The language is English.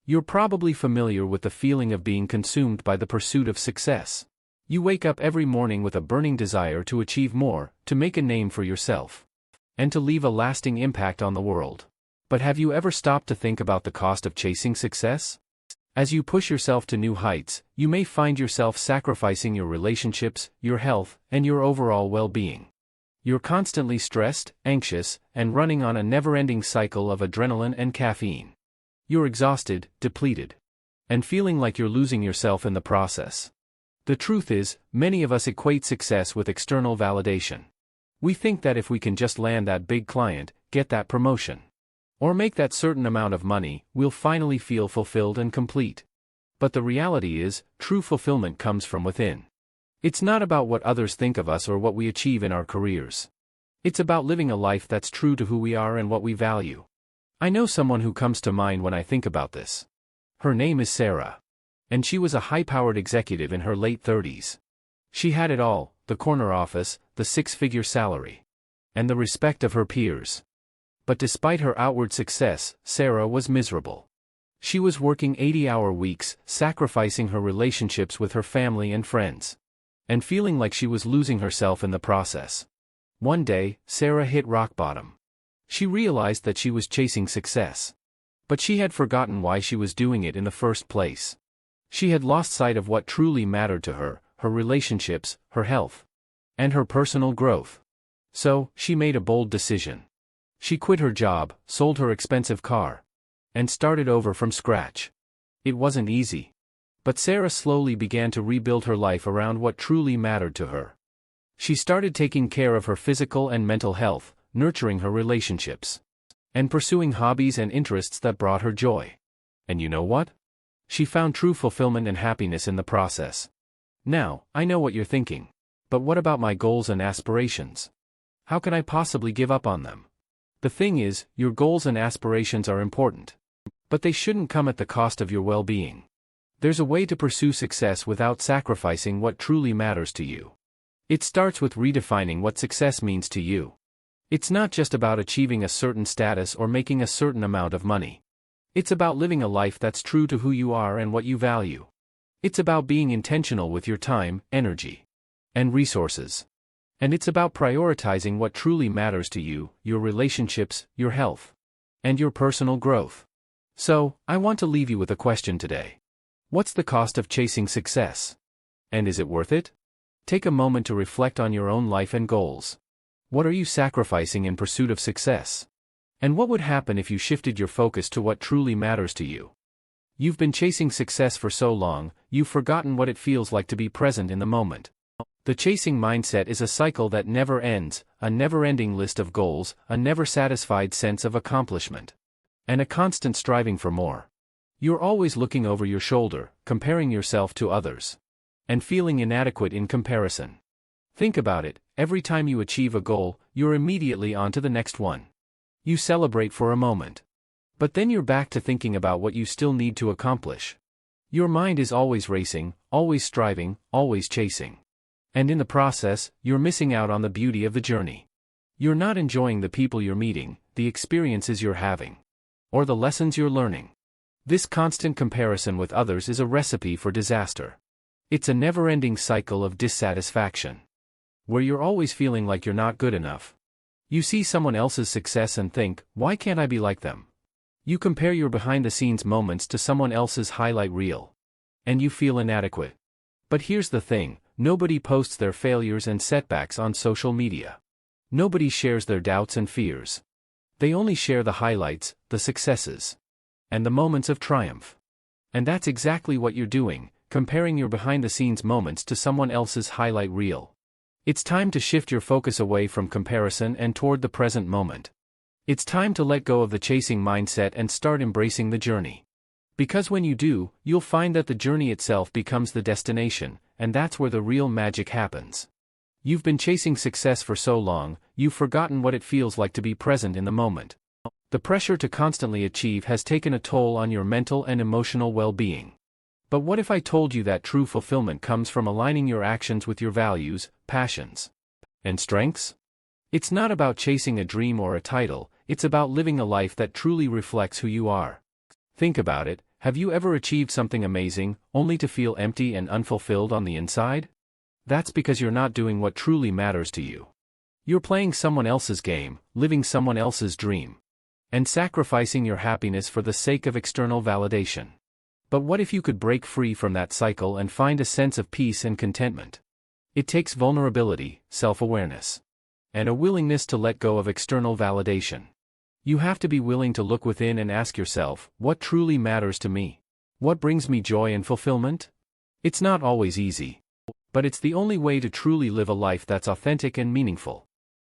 You're probably familiar with the feeling of being consumed by the pursuit of success. You wake up every morning with a burning desire to achieve more, to make a name for yourself, and to leave a lasting impact on the world. But have you ever stopped to think about the cost of chasing success? As you push yourself to new heights, you may find yourself sacrificing your relationships, your health, and your overall well-being. You're constantly stressed, anxious, and running on a never-ending cycle of adrenaline and caffeine. You're exhausted, depleted, and feeling like you're losing yourself in the process. The truth is, many of us equate success with external validation. We think that if we can just land that big client, get that promotion, or make that certain amount of money, we'll finally feel fulfilled and complete. But the reality is, true fulfillment comes from within. It's not about what others think of us or what we achieve in our careers. It's about living a life that's true to who we are and what we value. I know someone who comes to mind when I think about this. Her name is Sarah. And she was a high-powered executive in her late 30s. She had it all: the corner office, the six-figure salary, and the respect of her peers. But despite her outward success, Sarah was miserable. She was working 80-hour weeks, sacrificing her relationships with her family and friends, and feeling like she was losing herself in the process. One day, Sarah hit rock bottom. She realized that she was chasing success, but she had forgotten why she was doing it in the first place. She had lost sight of what truly mattered to her: her relationships, her health, and her personal growth. So, she made a bold decision. She quit her job, sold her expensive car, and started over from scratch. It wasn't easy. But Sarah slowly began to rebuild her life around what truly mattered to her. She started taking care of her physical and mental health, nurturing her relationships, and pursuing hobbies and interests that brought her joy. And you know what? She found true fulfillment and happiness in the process. Now, I know what you're thinking. But what about my goals and aspirations? How can I possibly give up on them? The thing is, your goals and aspirations are important. But they shouldn't come at the cost of your well-being. There's a way to pursue success without sacrificing what truly matters to you. It starts with redefining what success means to you. It's not just about achieving a certain status or making a certain amount of money. It's about living a life that's true to who you are and what you value. It's about being intentional with your time, energy, and resources. And it's about prioritizing what truly matters to you: your relationships, your health, and your personal growth. So, I want to leave you with a question today. What's the cost of chasing success? And is it worth it? Take a moment to reflect on your own life and goals. What are you sacrificing in pursuit of success? And what would happen if you shifted your focus to what truly matters to you? You've been chasing success for so long, you've forgotten what it feels like to be present in the moment. The chasing mindset is a cycle that never ends, a never-ending list of goals, a never-satisfied sense of accomplishment, and a constant striving for more. You're always looking over your shoulder, comparing yourself to others, and feeling inadequate in comparison. Think about it: every time you achieve a goal, you're immediately on to the next one. You celebrate for a moment. But then you're back to thinking about what you still need to accomplish. Your mind is always racing, always striving, always chasing. And in the process, you're missing out on the beauty of the journey. You're not enjoying the people you're meeting, the experiences you're having, or the lessons you're learning. This constant comparison with others is a recipe for disaster. It's a never-ending cycle of dissatisfaction, where you're always feeling like you're not good enough. You see someone else's success and think, why can't I be like them? You compare your behind-the-scenes moments to someone else's highlight reel, and you feel inadequate. But here's the thing: nobody posts their failures and setbacks on social media. Nobody shares their doubts and fears. They only share the highlights, the successes, and the moments of triumph. And that's exactly what you're doing, comparing your behind-the-scenes moments to someone else's highlight reel. It's time to shift your focus away from comparison and toward the present moment. It's time to let go of the chasing mindset and start embracing the journey. Because when you do, you'll find that the journey itself becomes the destination, and that's where the real magic happens. You've been chasing success for so long, you've forgotten what it feels like to be present in the moment. The pressure to constantly achieve has taken a toll on your mental and emotional well-being. But what if I told you that true fulfillment comes from aligning your actions with your values, passions, and strengths? It's not about chasing a dream or a title, it's about living a life that truly reflects who you are. Think about it: Have you ever achieved something amazing, only to feel empty and unfulfilled on the inside? That's because you're not doing what truly matters to you. You're playing someone else's game, living someone else's dream, and sacrificing your happiness for the sake of external validation. But what if you could break free from that cycle and find a sense of peace and contentment? It takes vulnerability, self-awareness, and a willingness to let go of external validation. You have to be willing to look within and ask yourself, what truly matters to me? What brings me joy and fulfillment? It's not always easy, but it's the only way to truly live a life that's authentic and meaningful.